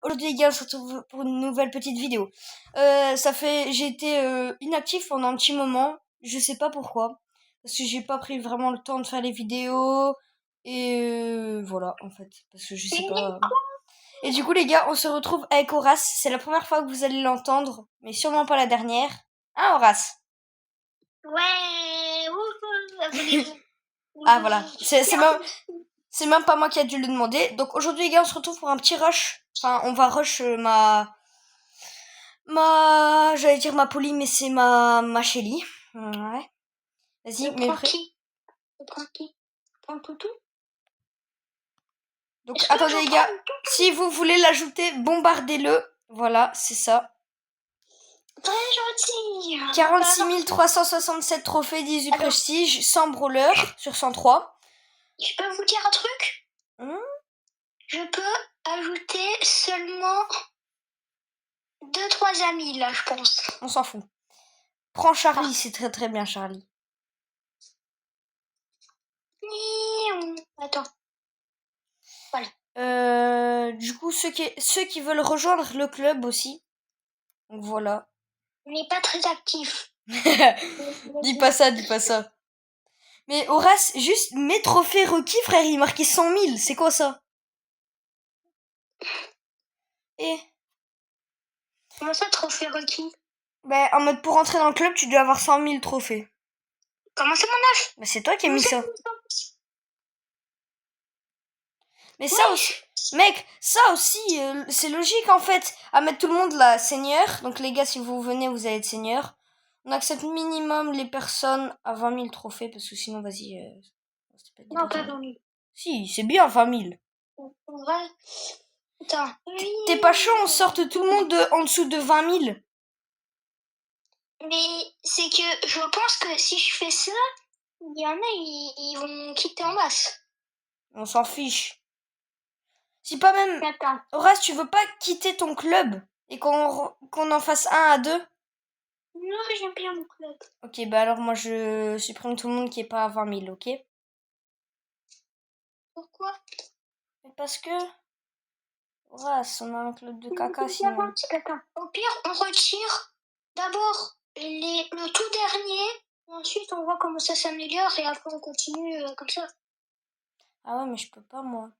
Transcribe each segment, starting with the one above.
Aujourd'hui les gars, on se retrouve pour une nouvelle petite vidéo. J'ai été inactif pendant un petit moment, je sais pas pourquoi, parce que j'ai pas pris vraiment le temps de faire les vidéos, et voilà en fait, parce que je sais pas. Et du coup les gars, on se retrouve avec Horace, c'est la première fois que vous allez l'entendre, mais sûrement pas la dernière. Hein Horace? Ouais, abonnez-vous. Ah voilà, c'est même pas moi qui a dû le demander. Donc aujourd'hui les gars, on se retrouve pour un petit rush. Enfin, on va rush j'allais dire ma Polly, mais c'est ma Shelly. Ouais. Vas-y, mais après. On prend qui? On prend Toutou? Donc attendez les gars, si vous voulez l'ajouter, bombardez-le. Voilà, c'est ça. Très gentil. 46 367 trophées, 18 prestige, 100 brawlers sur 103. Je peux vous dire un truc? Je peux ajouter seulement 2-3 amis là, je pense. On s'en fout. Prends Charlie, c'est très très bien Charlie. Attends. Voilà. Du coup, ceux qui veulent rejoindre le club aussi. Donc voilà. On n'est pas très actifs. Dis pas ça, dis pas ça. Mais Horace, juste mes trophées requis, frère, il marquait 100 000. C'est quoi ça? Et Comment ça, trophée requis? ben, en mode pour entrer dans le club, tu dois avoir 100 000 trophées. Comment c'est mon âge? Ben, c'est toi qui as mis ça. Mais ça aussi, mec, ça aussi, c'est logique en fait. À mettre tout le monde là, seigneur. Donc les gars, si vous venez, vous allez être seigneur. On accepte minimum les personnes à 20 000 trophées, parce que sinon, vas-y. Non, pas 20 000. Si, c'est bien 20 000. Ouais. Attends. T'es pas chaud, on sorte tout le monde en dessous de 20 000. Mais c'est que je pense que si je fais ça, il y en a, ils vont quitter en masse. On s'en fiche. Si pas même... Attends. Horace, tu veux pas quitter ton club et qu'on en fasse un à deux? Non, j'aime bien mon club. Ok, bah alors moi je supprime tout le monde qui est pas à 20 000, ok? Pourquoi? Parce que... Horace, on a un club de caca sinon. Attends. Au pire, on retire d'abord le tout dernier. Ensuite, on voit comment ça s'améliore et après on continue comme ça. Ah ouais, mais je peux pas moi.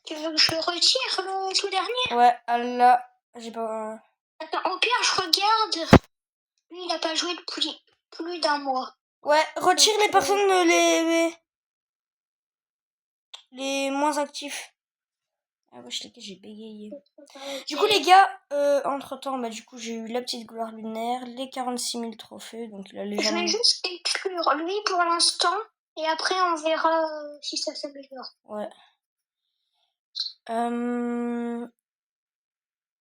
Tu veux que je retire le tout dernier? Ouais, là, j'ai pas... Attends, au pire, je regarde. Lui, il a pas joué depuis plus d'un mois. Ouais, retire les personnes les moins actifs. Ah ouais, j'ai bégayé. Du coup les gars, entre temps, bah du coup j'ai eu la petite gloire lunaire, les 46 000 trophées, donc là les gens... Je vais juste exclure lui pour l'instant et après on verra si ça s'améliore. Ouais.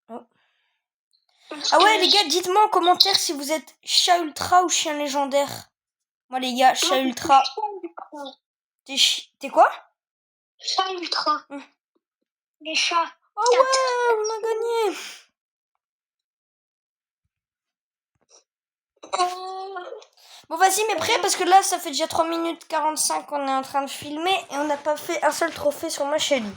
Oh. Ah ouais les gars, dites-moi en commentaire si vous êtes chat ultra ou chien légendaire. Moi les gars, chat ultra. T'es quoi? Chat ultra. Les chats. Oh ouais, on a gagné. Bon vas-y, mais prêt parce que là ça fait déjà 3 minutes 45 qu'on est en train de filmer et on n'a pas fait un seul trophée sur ma chaîne.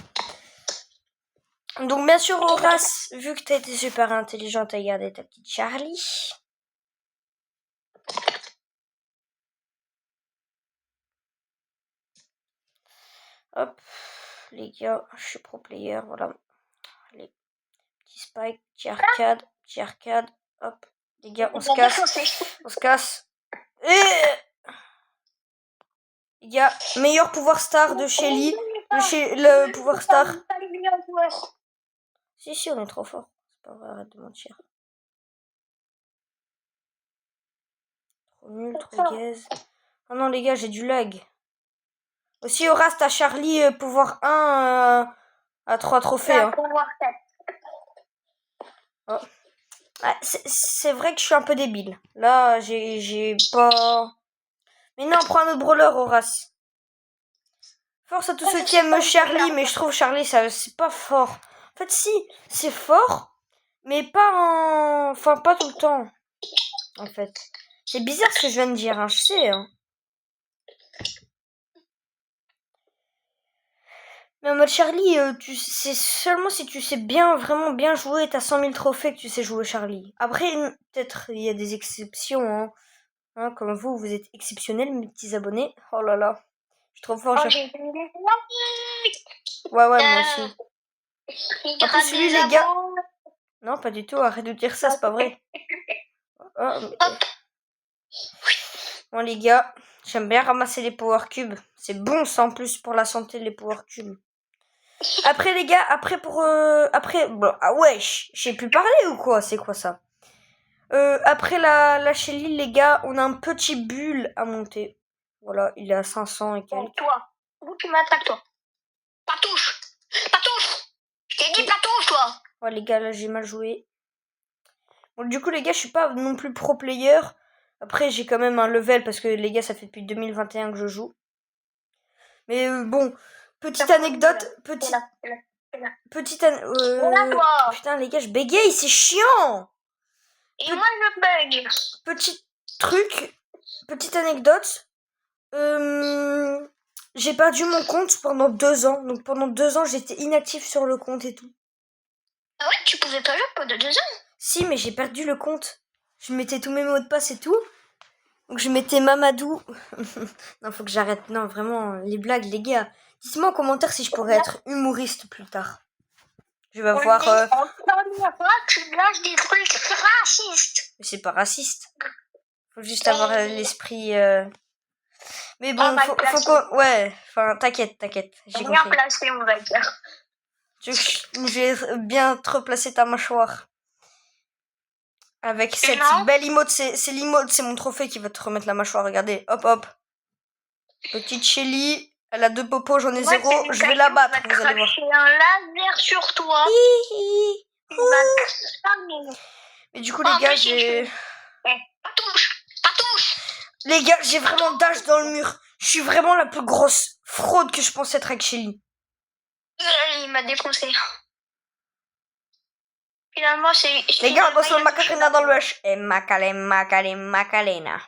Donc bien sûr Horace, vu que t'as été super intelligent, t'as gardé ta petite Charlie. Hop, les gars, je suis pro player, voilà. Allez, petit spike, petit arcade, hop. Les gars, on se casse. Les gars, meilleur pouvoir star de Shelly, le pouvoir star. Si, on est trop fort. C'est pas vrai, arrête de mentir. Trop nul, trop gaze. Oh non, les gars, j'ai du lag. Aussi, Horace, t'as Charlie, pouvoir 1 à 3 trophées. Hein. Oh. Ouais, c'est vrai que je suis un peu débile. Là, j'ai pas... Mais non, prends un autre brawler, Horace. Force à tous ceux qui aiment Charlie, mais je trouve Charlie, c'est pas fort. En fait, si, c'est fort, mais pas en... Enfin, pas tout le temps, en fait. C'est bizarre ce que je viens de dire, hein, je sais, hein. Mais en mode Charlie, c'est seulement si tu sais bien, vraiment bien jouer et t'as 100 000 trophées que tu sais jouer Charlie. Après, peut-être il y a des exceptions, hein. Comme vous êtes exceptionnels, mes petits abonnés. Oh là là, je suis trop fort. Oh, j'ai été Ouais, moi aussi. il En plus, gratte lui, des les gars... abos. Non, pas du tout, arrête de dire ça, c'est pas vrai. Oh, mais- Hop. Bon, les gars, j'aime bien ramasser les power cubes. C'est bon, ça, en plus, pour la santé, les power cubes. Après, les gars, après, bon, ah ouais, j'ai pu parler ou quoi? C'est quoi ça? Après la Shelly, les gars, on a un petit bulle à monter. Voilà, il est à 500 et Bon, quelques. toi, où tu m'attaques, toi? Patouche! Patouche! Je t'ai dit patouche, toi! Ouais, les gars, là, j'ai mal joué. Bon, du coup, les gars, je suis pas non plus pro player. Après, j'ai quand même un level parce que, les gars, ça fait depuis 2021 que je joue. Mais bon, petite anecdote, putain, les gars, je bégaye, c'est chiant. Et moi, je bug. Petit truc, petite anecdote. J'ai perdu mon compte pendant 2 ans. Donc pendant 2 ans, j'étais inactif sur le compte et tout. Ah ouais, tu pouvais pas jouer pendant 2 ans? Si, mais j'ai perdu le compte. Je mettais tous mes mots de passe et tout. Donc je mettais Mamadou. Non, faut que j'arrête. Non, vraiment, les blagues, les gars. Dites-moi en commentaire si je pourrais être humoriste plus tard. Je vais voir... En première fois, tu lâches des trucs racistes. Mais c'est pas raciste. Faut juste avoir l'esprit... Mais bon, mal faut placé. qu'on... Ouais, enfin, t'inquiète, j'ai Bien compris. placé, on va dire. Je vais bien te replacer ta mâchoire. Avec cette Non. belle emote, c'est l'emote, c'est mon trophée qui va te remettre la mâchoire, regardez. Hop, hop. Petite Shelly, elle a 2 popos, j'en ai 0, je vais la battre, vous allez voir. J'ai un laser sur toi. Tu vas te fermer. Mais du coup, les gars, j'ai... Patouche! Les gars, j'ai vraiment dash dans le mur. Je suis vraiment la plus grosse fraude que je pense être avec Shelly. Il m'a défoncé. Finalement, c'est... Les gars, on danse le Macarena dans le wesh. Et Macarena.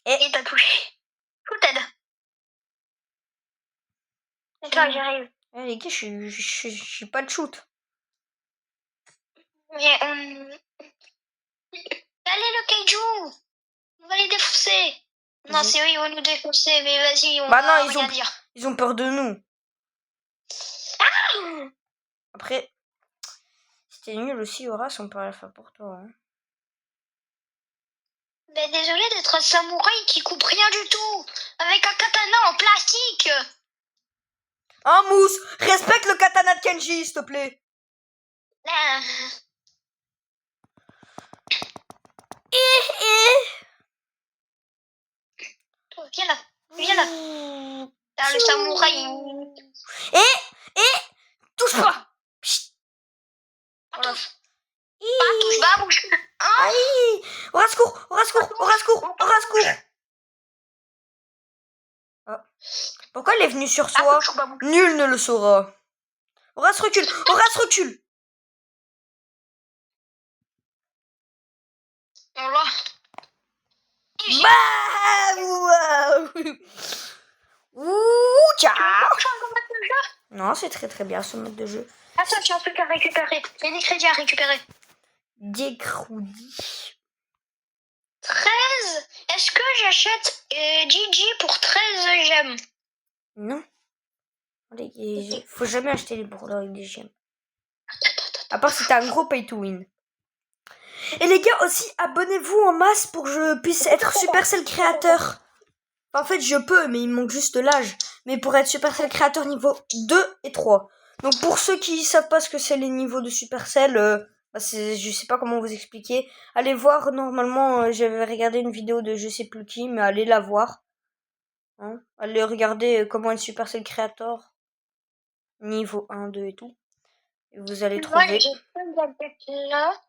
Et t'as touché. Tout t'aide. Attends, j'arrive. Les gars, je suis pas de shoot. Mais on... Allez, le kaiju! On va les défoncer! Non, c'est eux, ils vont nous défoncer, mais vas-y, on va rien dire. Ils ont peur de nous. Après, c'était nul aussi, Horace, on peut rien faire pour toi. Hein. Mais désolé d'être un samouraï qui coupe rien du tout! Avec un katana en plastique! Ah, Mousse, respecte le katana de Kenji, s'il te plaît. Viens là, viens là. Ah, le samouraï. Touche pas. Touche ma bouche. Aïe. Au rascours. Ah. Pourquoi elle est venue sur soi? Nul ne le saura. Horace recule. Voilà. Ouh, ciao. Non, c'est très très bien ce mode de jeu. Attends, j'ai un truc à récupérer. Il y a des crédits à récupérer. Des croudis. 13. Est-ce que j'achète Gigi pour 13 gemmes? Non. Faut jamais acheter les brouilleurs avec des gemmes. À part si t'as un gros pay to win. Et les gars, aussi, abonnez-vous en masse pour que je puisse être Supercell créateur. En fait, je peux, mais il me manque juste l'âge. Mais pour être Supercell créateur niveau 2 et 3. Donc pour ceux qui savent pas ce que c'est les niveaux de Supercell, je sais pas comment vous expliquer. Allez voir, normalement, j'avais regardé une vidéo de je sais plus qui, mais allez la voir. Hein, allez regarder comment être Supercell créateur. Niveau 1, 2 et tout. Et vous allez trouver. Moi, j'ai pas de là.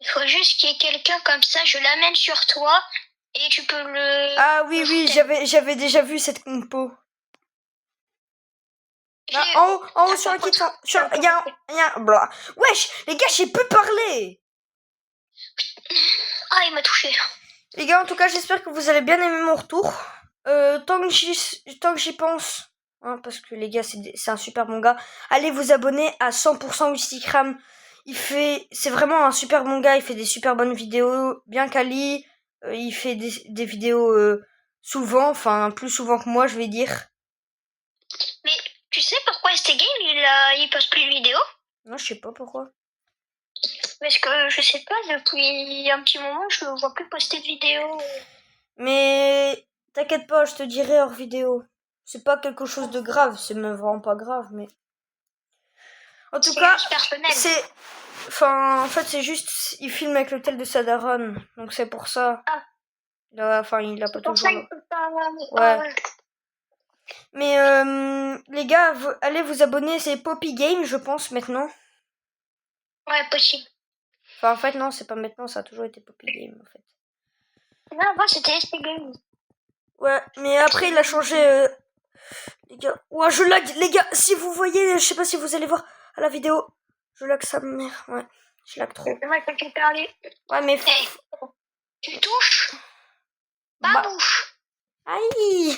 Il faut juste qu'il y ait quelqu'un comme ça, je l'amène sur toi et tu peux le... Ah oui, j'avais déjà vu cette compo. Là, en haut sur un kit, il y a blah. Wesh, les gars, j'ai pu parler. Ah, il m'a touché. Les gars, en tout cas, j'espère que vous allez bien aimer mon retour. Tant que j'y pense, hein, parce que les gars, c'est un super bon gars. Allez vous abonner à 100% Wistikram. C'est vraiment un super bon gars. Il fait des super bonnes vidéos, bien quali. Il fait des vidéos souvent, enfin plus souvent que moi, je vais dire. Mais tu sais pourquoi STGame il poste plus de vidéos? Non, je sais pas pourquoi. Parce que je sais pas, depuis un petit moment, je ne vois plus poster de vidéos. Mais t'inquiète pas, je te dirai hors vidéo. C'est pas quelque chose de grave, c'est même vraiment pas grave, mais en tout cas, juste personnel. en fait, c'est juste, il filme avec le tel de sa daronne, donc c'est pour ça. Ah. Il a pas Pour toujours. ça, il peut pas... Ouais. Mais les gars, allez vous abonner, c'est Poppy Game, je pense maintenant. Ouais, possible. Enfin, en fait, non, c'est pas maintenant, ça a toujours été Poppy Game, en fait. Non, moi, c'était STGame. Ouais, mais après, il a changé. Les gars, ouais, je lag, les gars. Si vous voyez, je sais pas si vous allez voir à la vidéo, je lag sa mère. Ouais, je lag trop. Ouais, quand tu parles. Ouais, mais. Hey, tu touches ma Bah. bouche. Aïe.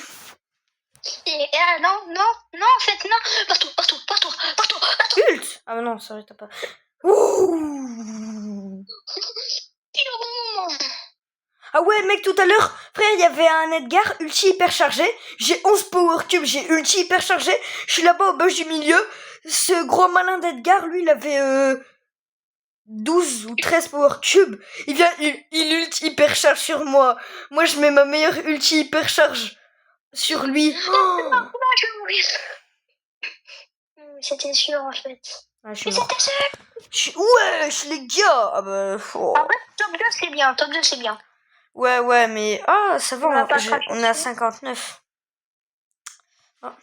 Et, non, en fait, non. Partout. Ult. Ah, mais non, ça t'as pas. Ouh. Ah ouais, mec, tout à l'heure, frère, il y avait un Edgar ulti hyper chargé. J'ai 11 power cubes, j'ai ulti hyper chargé. Je suis là-bas au bush du milieu. Ce gros malin d'Edgar, lui, il avait 12 ou 13 power cubes. Il vient, il ulti hyper charge sur moi. Moi, je mets ma meilleure ulti hyper charge sur lui. Oh. Je vais mourir. C'était sûr, en fait. Ah, je suis Mais mort. c'était sûr. Wesh, les gars. Ah bah, oh. En vrai, top 2, c'est bien. Top 2, c'est bien. Ouais, mais ah, ça va, on est à 59. Ah.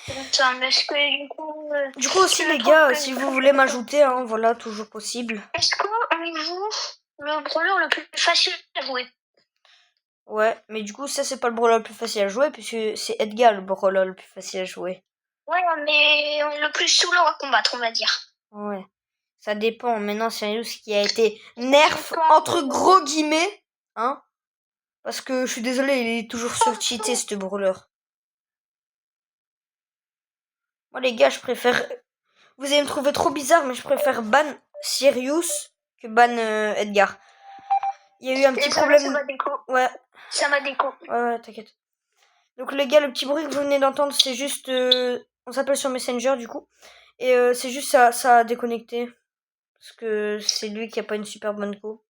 Est-ce que Du coup aussi les gars, si vous voulez m'ajouter, hein, voilà, toujours possible. Est-ce qu'on joue le brawler le plus facile à jouer? Ouais, mais du coup ça c'est pas le brawler le plus facile à jouer puisque c'est Edgar le brawler le plus facile à jouer. Ouais, mais le plus saoulant à combattre, on va dire. Ouais, ça dépend. Maintenant c'est ce qui a été nerf entre gros guillemets, hein, parce que je suis désolé, il est toujours surcheaté ce brawler. Moi les gars, je préfère. Vous allez me trouver trop bizarre, mais je préfère ban Sirius que ban Edgar. Il y a eu un petit problème. Ça m'a déco. Ouais. Ça m'a déco. Ouais, t'inquiète. Donc les gars, le petit bruit que vous venez d'entendre, c'est juste... on s'appelle sur Messenger du coup. Et c'est juste ça a déconnecté. Parce que c'est lui qui a pas une super bonne go.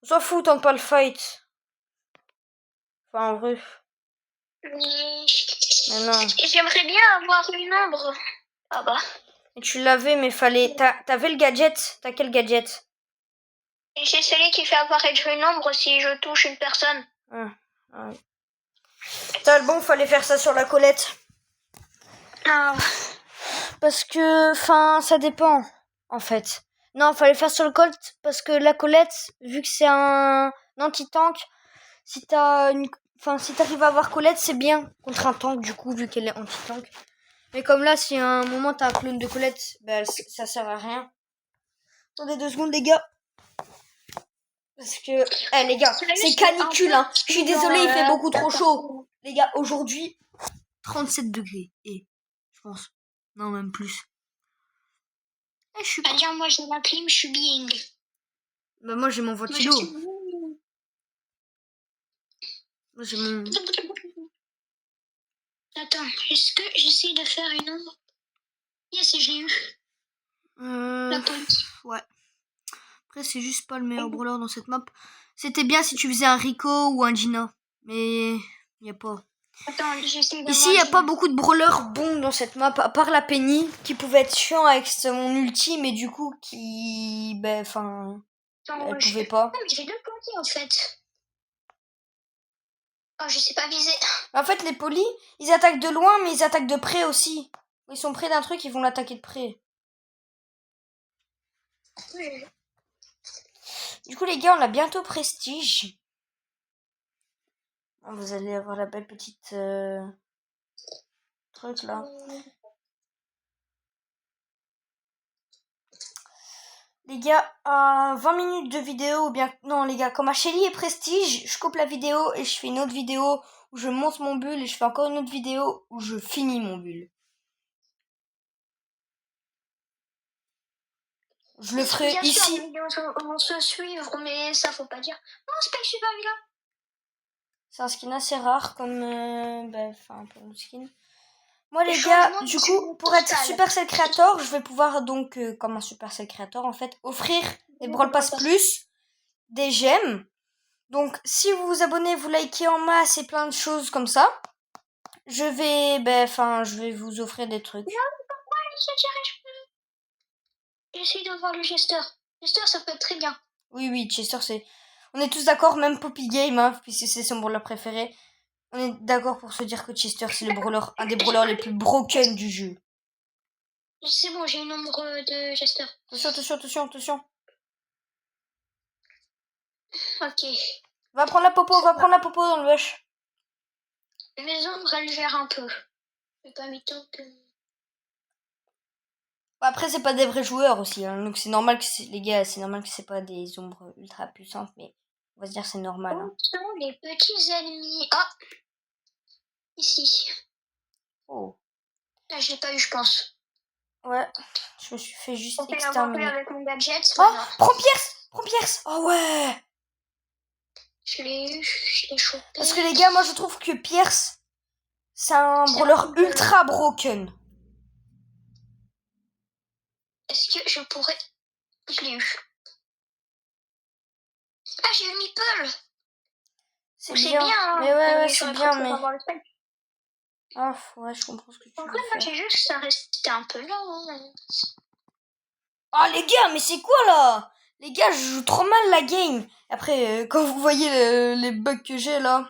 On s'en fout tant que pas le fight. Enfin en vrai. Mais non. J'aimerais bien avoir une ombre. Ah bah. Et tu l'avais mais fallait... T'avais le gadget. T'as quel gadget? Et c'est celui qui fait apparaître une ombre si je touche une personne. Ouais. T'as bon, fallait faire ça sur la Colette. Ah. Parce que... Enfin, ça dépend. En fait. Non, fallait faire sur le Colt. Parce que la Colette, vu que c'est un anti-tank, si t'arrives à avoir Colette, c'est bien contre un tank, du coup, vu qu'elle est anti-tank. Mais comme là, si à un moment t'as un clone de Colette, bah, ça sert à rien. Attendez 2 secondes, les gars. Parce que, les gars, c'est canicule, hein. Je suis désolée, il fait beaucoup trop chaud. Les gars, aujourd'hui, 37 degrés. Et, je pense. Non, même plus. Je suis pas. Dire, moi j'ai ma clim, je suis bien. Bah, moi, j'ai mon ventilo. Moi, j'ai mon... Attends, est-ce que j'essaye de faire une ombre? Yes, j'ai eu. La police. Ouais. Après, c'est juste pas le meilleur brawler dans cette map. C'était bien si tu faisais un Rico ou un Gina. Mais y a pas. Attends, j'essaie de. Ici, il n'y a pas beaucoup de brawlers bons dans cette map, à part la Penny, qui pouvait être chiant avec son ulti, mais du coup, qui... Ben, enfin... Elle pouvait pas. Non, mais j'ai 2 polis, en fait. Oh, je sais pas viser. En fait, les polis, ils attaquent de loin, mais ils attaquent de près aussi. Ils sont près d'un truc, ils vont l'attaquer de près. Oui. Du coup, les gars, on a bientôt prestige. Vous allez avoir la belle petite... truc, là. Les gars, à 20 minutes de vidéo, ou bien... Non, les gars, comme à Shelly et Prestige, je coupe la vidéo et je fais une autre vidéo où je monte mon bull et je fais encore une autre vidéo où je finis mon bull. Je le ferai Bien ici. sûr, les vidéos vont se suivre, mais ça faut pas dire. Non, c'est pas que je suis pas vilain. C'est un skin assez rare comme pour le skin. Moi les Les gars, changements du sont coup, pour être totales. Supercell Creator, je vais pouvoir donc, comme un Supercell Creator en fait, offrir des Brawl Pass Plus, des gemmes. Donc si vous vous abonnez, vous likez en masse et plein de choses comme ça, je vais vous offrir des trucs. J'essaie de voir le Jester. Jester, ça peut être très bien. Oui, Chester, c'est... On est tous d'accord, même Poppy Game, hein, puisque c'est son brawler préféré. On est d'accord pour se dire que Chester, c'est le brawler, un des brawlers les plus broken du jeu. C'est bon, j'ai le nombre de Jester. Attention. Ok. Va prendre la popo dans le wesh. Les ombres, elles gèrent un peu. Mais pas mi-temps que... Après, c'est pas des vrais joueurs aussi, hein, donc c'est normal que les gars, c'est normal que c'est pas des ombres ultra puissantes, mais on va se dire c'est normal. Hein. Où sont les petits ennemis? Ah! Ici. Oh. Là, je l'ai pas eu, je pense. Ouais, je me suis fait juste On fait exterminer. avec mon gadget. Oh, prends Pierce. Oh ouais. Je l'ai eu, je l'ai chopé. Parce que les gars, moi je trouve que Pierce, c'est un brawler ultra broken. Est-ce que je pourrais... Je l'ai eu. Ah, j'ai eu Meeple. C'est bien, hein, mais ouais, c'est bien, mais... Ah, ouais, je comprends ce que tu veux En fait, moi, faire. j'ai juste ça restait un peu là. Hein. Ah, les gars, mais c'est quoi, là? Les gars, je joue trop mal la game. Après, quand vous voyez les bugs que j'ai, là...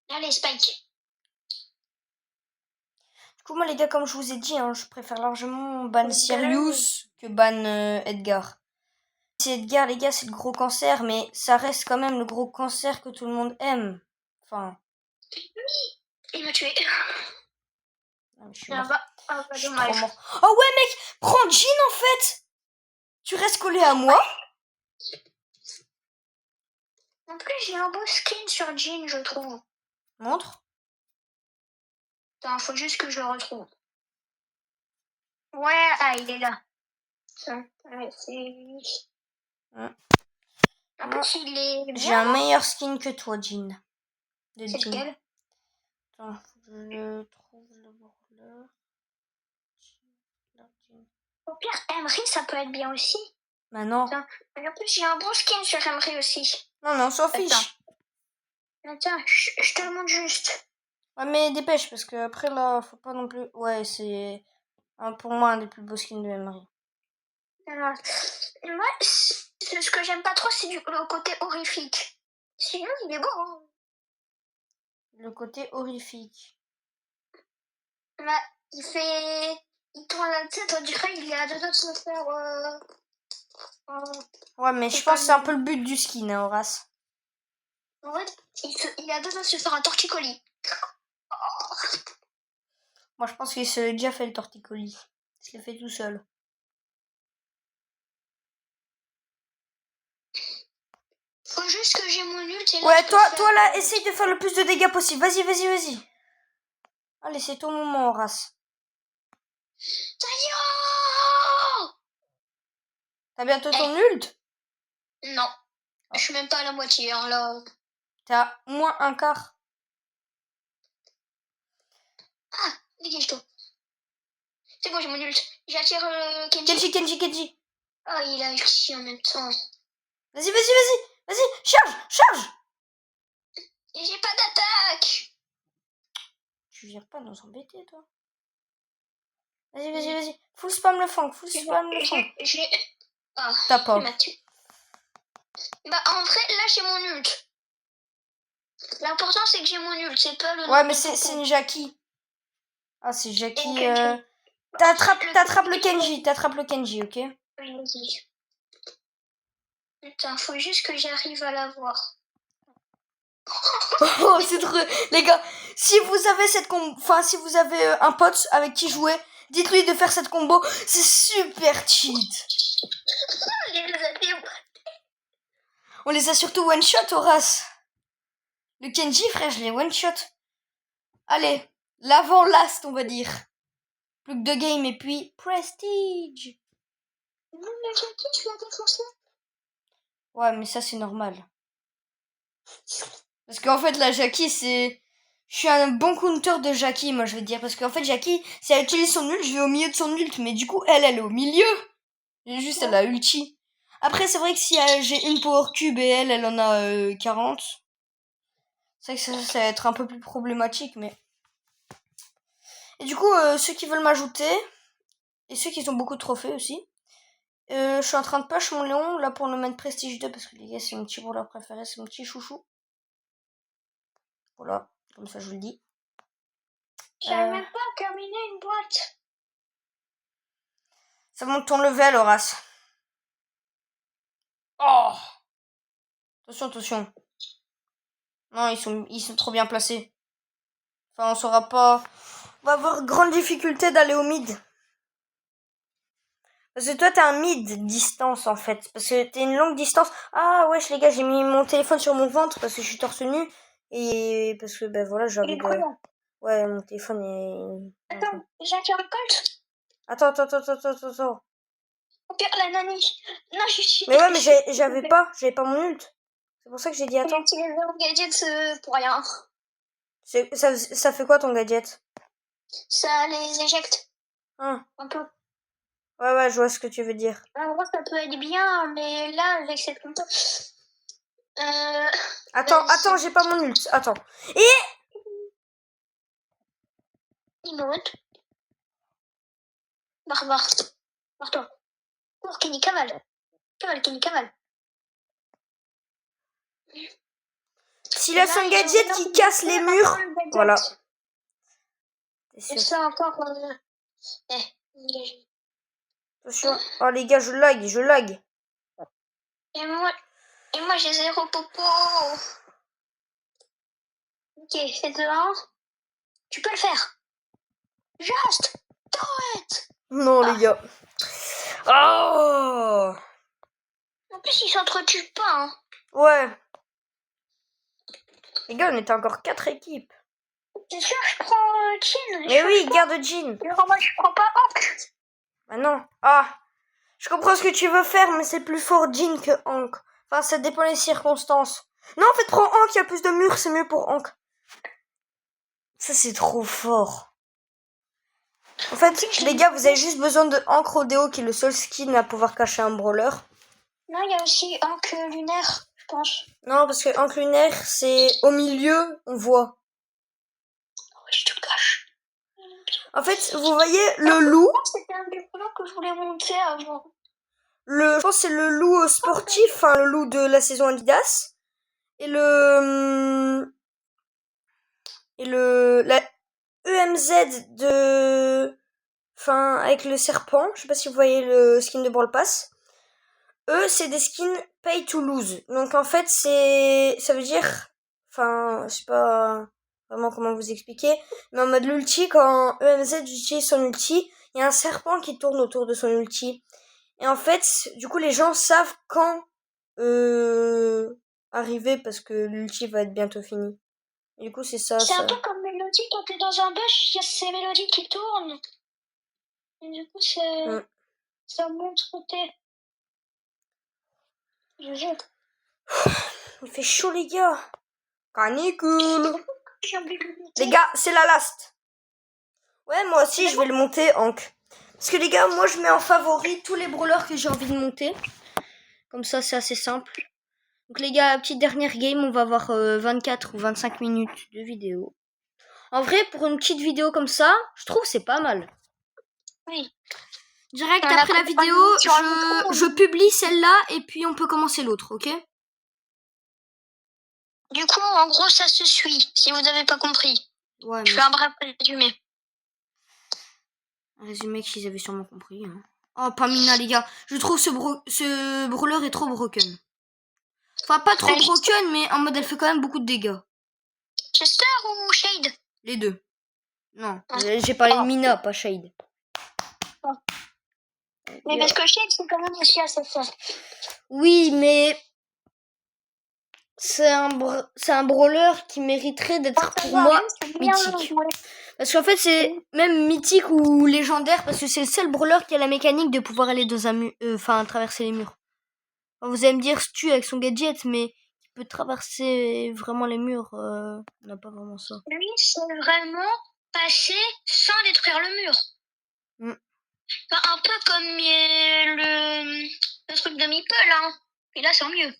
Allez, Spike. Du coup, moi, les gars, comme je vous ai dit, hein, je préfère largement ban Oui, Sirius que ban Edgar. C'est Edgar, les gars, c'est le gros cancer, mais ça reste quand même le gros cancer que tout le monde aime. Enfin... Il m'a tué. Ah, je suis mort. Je suis trop Dommage. mort. Oh ouais, mec, prends Jean, en fait. Tu restes collé à moi. En plus, j'ai un beau skin sur Jean, je trouve. Montre. Attends, faut juste que je le retrouve. Ouais, ah, il est là. Ouais, c'est lui. Hein. En plus, il est bien. J'ai un meilleur skin que toi, Jean. C'est lequel? Attends, faut que je le trouve d'abord là. Au pire, Emery, ça peut être bien aussi. Bah non. Attends. En plus, j'ai un bon skin sur Emery aussi. Non, mais on s'en fiche. Attends, je te le montre juste. Ouais, mais dépêche, parce que après là, faut pas non plus... Ouais, c'est pour moi un des plus beaux skins de Emery. Moi, ce que j'aime pas trop, c'est le côté horrifique. Sinon, il est beau. Hein. Le côté horrifique. Là, il tourne la tête, on dirait qu'il est à deux doigts de se faire... Ouais, mais je pense que c'est un peu le but du skin, hein, Horace. En fait, il a deux doigts de se faire un torticolis. Moi, je pense qu'il s'est déjà fait le torticolis. Il se l'est fait tout seul. Faut juste que j'ai mon ult et là, Ouais, toi là, essaye de faire le plus de dégâts possible. Vas-y. Allez, c'est ton moment, Horace. T'as bientôt ton ult? Non. Je suis même pas à la moitié, hein, là. T'es à moins un quart. Ah, dégage-toi. C'est bon, j'ai mon ult. J'attire Kenji. Kenji. Ah, il a réussi en même temps. Vas-y. Charge. Et j'ai pas d'attaque. Tu viens pas nous embêter, toi. Vas-y. Full spam le fang. Ah, T'as pas. il m'a tué. Bah, en vrai, là, j'ai mon ult. L'important, c'est que j'ai mon ult. C'est pas le... Ouais, mais c'est une Jackie. Ah, c'est Jackie. Kenji. T'attrapes le Kenji, ok? Oui, vas-y. Putain, faut juste que j'arrive à l'avoir. Oh, c'est trop... Les gars, si vous avez si vous avez un pote avec qui jouer, dites-lui de faire cette combo. C'est super cheat. On les a surtout one-shot, Horace. Le Kenji, frère, je l'ai one-shot. Allez, l'avant-last, on va dire. Plus que 2 games et puis prestige. Même la Jackie, tu l'as défoncé. Ouais, mais ça, c'est normal. Parce qu'en fait, la Jackie, c'est... Je suis un bon counter de Jackie, moi, je veux dire. Parce qu'en fait, Jackie, si elle utilise son ult, je vais au milieu de son ult. Mais du coup, elle est au milieu. Et juste, elle a ulti. Après, c'est vrai que si j'ai une power cube et elle en a 40... C'est vrai que ça va être un peu plus problématique, mais... Et du coup, ceux qui veulent m'ajouter, et ceux qui ont beaucoup de trophées aussi, je suis en train de push mon Léon, là, pour le mettre Prestige 2, parce que les gars, c'est mon petit brawler préféré, c'est mon petit chouchou. Voilà, comme ça, je vous le dis. J'arrive même pas à terminer une boîte. Ça monte ton level, Horace. Oh! Attention, attention. Non, ils sont trop bien placés. Enfin, on saura pas... On va avoir grande difficulté d'aller au mid. Parce que toi, t'as un mid distance, en fait. Parce que t'es une longue distance. Ah, wesh, les gars, j'ai mis mon téléphone sur mon ventre parce que je suis torse nu. Et parce que, ben voilà, j'ai Il est envie de... collant. Ouais, mon téléphone est... Attends, j'ai un récolte. Attends. Oh pire, la nani. Non, je suis... Mais ouais, mais j'avais pas mon ult. C'est pour ça que j'ai dit J'ai attends. utilisé mon gadget pour rien. Ça fait quoi ton gadget? Ça les éjecte Ah, un peu. ouais, je vois ce que tu veux dire. En gros, ça peut être bien, mais là, avec cette compte... Attends, j'ai pas mon ult. Attends. Et... Emote. Barbare. Barre-toi. Cours, Kenny, cavale. Cavale, Kenny, cavale. S'il a son gadget qui casse les murs... Voilà. Et ça encore... Attention. Oh les gars, je lag. Et moi j'ai 0 popo. Ok, c'est dehors. Tu peux le faire. Just do it. Non les gars. Oh! En plus, ils s'entretuent pas. Hein. Ouais. Les gars, on était encore 4 équipes. T'es sûr je prends Jin? Mais oui, garde Jin. Moi, je prends pas Hank. Bah non. Ah, je comprends ce que tu veux faire, mais c'est plus fort Jin que Hank. Enfin, ça dépend des circonstances. Non, en fait, prends Hank, il y a plus de murs, c'est mieux pour Hank. Ça, c'est trop fort. En fait, les gars, vous avez juste besoin de Hank Rodeo, qui est le seul skin à pouvoir cacher un brawler. Non, il y a aussi Hank lunaire, je pense. Non, parce que Hank lunaire, c'est au milieu, on voit. Oh, je te cache. En fait, vous voyez le loup. C'était un des brawlers que je voulais monter avant. Je pense que c'est le loup sportif, enfin le loup de la saison Adidas. Et la EMZ de, enfin avec le serpent. Je sais pas si vous voyez le skin de Brawl Pass. Eux, c'est des skins pay to lose. Donc en fait, ça veut dire, enfin, je sais pas vraiment comment vous expliquer, mais en mode l'ulti, quand EMZ utilise son ulti, il y a un serpent qui tourne autour de son ulti. Et en fait, du coup, les gens savent quand arriver parce que l'ulti va être bientôt fini. Et du coup, c'est ça. C'est un peu comme Mélodie, quand t'es dans un bush, il y a ces mélodies qui tournent. Et du coup, ça montre où t'es. Je jette. Il fait chaud, les gars. Canicule. J'ai oublié de le monter. Les gars, c'est la last. Ouais, moi aussi, je vais le monter, Hank. Parce que les gars, moi, je mets en favori tous les brawlers que j'ai envie de monter. Comme ça, c'est assez simple. Donc les gars, petite dernière game, on va avoir 24 ou 25 minutes de vidéo. En vrai, pour une petite vidéo comme ça, je trouve c'est pas mal. Oui. Direct après la vidéo, je publie celle-là et puis on peut commencer l'autre, ok? Du coup, en gros, ça se suit, si vous n'avez pas compris. Ouais, Je fais un bref résumé. Un résumé qu'ils avaient sûrement compris. Hein. Oh, Pamina, les gars. Je trouve ce brawler est trop broken. Enfin, pas trop broken, mais en mode elle fait quand même beaucoup de dégâts. Chester ou Shade? Les deux. Non, j'ai parlé de Mina, pas Shade. Mais parce que Shade, c'est quand même aussi assez fort. Oui, mais c'est un brawler qui mériterait d'être pour moi mythique. Parce qu'en fait, c'est même mythique ou légendaire parce que c'est le seul brawler qui a la mécanique de pouvoir aller dans un mur, traverser les murs. Enfin, vous allez me dire Stu avec son gadget, mais qui peut traverser vraiment les murs, on n'a pas vraiment ça. Lui, c'est vraiment passer sans détruire le mur. Enfin, un peu comme le truc de Meeple, hein. Et là, c'est en mieux.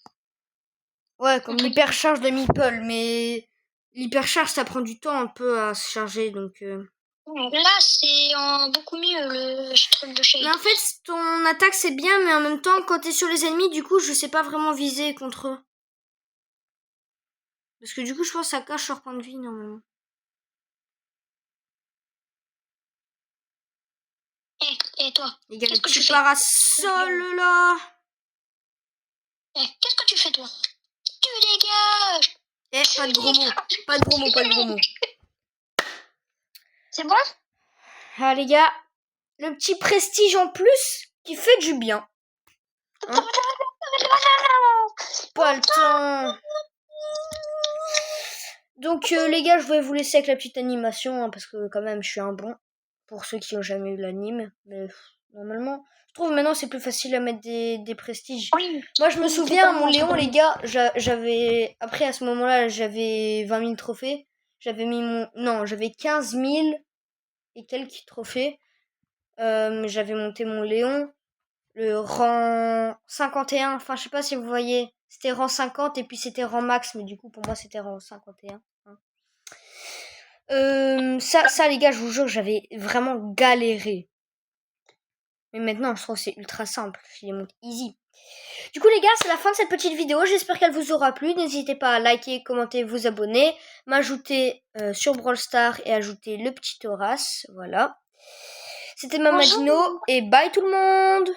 Ouais, comme l'hypercharge de Meeple, mais l'hypercharge, ça prend du temps un peu à se charger, donc... Là, c'est beaucoup mieux, le truc de shade. Mais en fait, ton attaque, c'est bien, mais en même temps, quand t'es sur les ennemis, du coup, je sais pas vraiment viser contre eux. Parce que du coup, je pense que ça cache leur point de vie, normalement. Et toi, les gars, qu'est-ce que tu fais? Parasol, là. Qu'est-ce que tu fais, toi? Tu dégages. Pas de gros mots. Pas de gros mots, pas de gros mots. C'est bon? Ah, les gars, le petit prestige en plus qui fait du bien. Hein? Pas le temps. Donc, les gars, je vais vous laisser avec la petite animation, hein, parce que quand même, je suis un bon. Pour ceux qui n'ont jamais eu l'anime. Mais normalement, je trouve maintenant c'est plus facile à mettre des prestiges. Oui. Moi, je me souviens, mon Léon, les gars, j'avais... Après, à ce moment-là, j'avais 20 000 trophées. J'avais mis mon... Non, j'avais 15 000 et quelques trophées. J'avais monté mon Léon. Le rang 51. Enfin, je sais pas si vous voyez. C'était rang 50 et puis c'était rang max. Mais du coup, pour moi, c'était rang 51. Ça, les gars, je vous jure, j'avais vraiment galéré. Mais maintenant, je trouve que c'est ultra simple. Je les monte easy. Du coup, les gars, c'est la fin de cette petite vidéo. J'espère qu'elle vous aura plu. N'hésitez pas à liker, commenter, vous abonner, m'ajouter sur Brawl Stars et ajouter le petit Horace. Voilà. C'était Mamadino et bye tout le monde.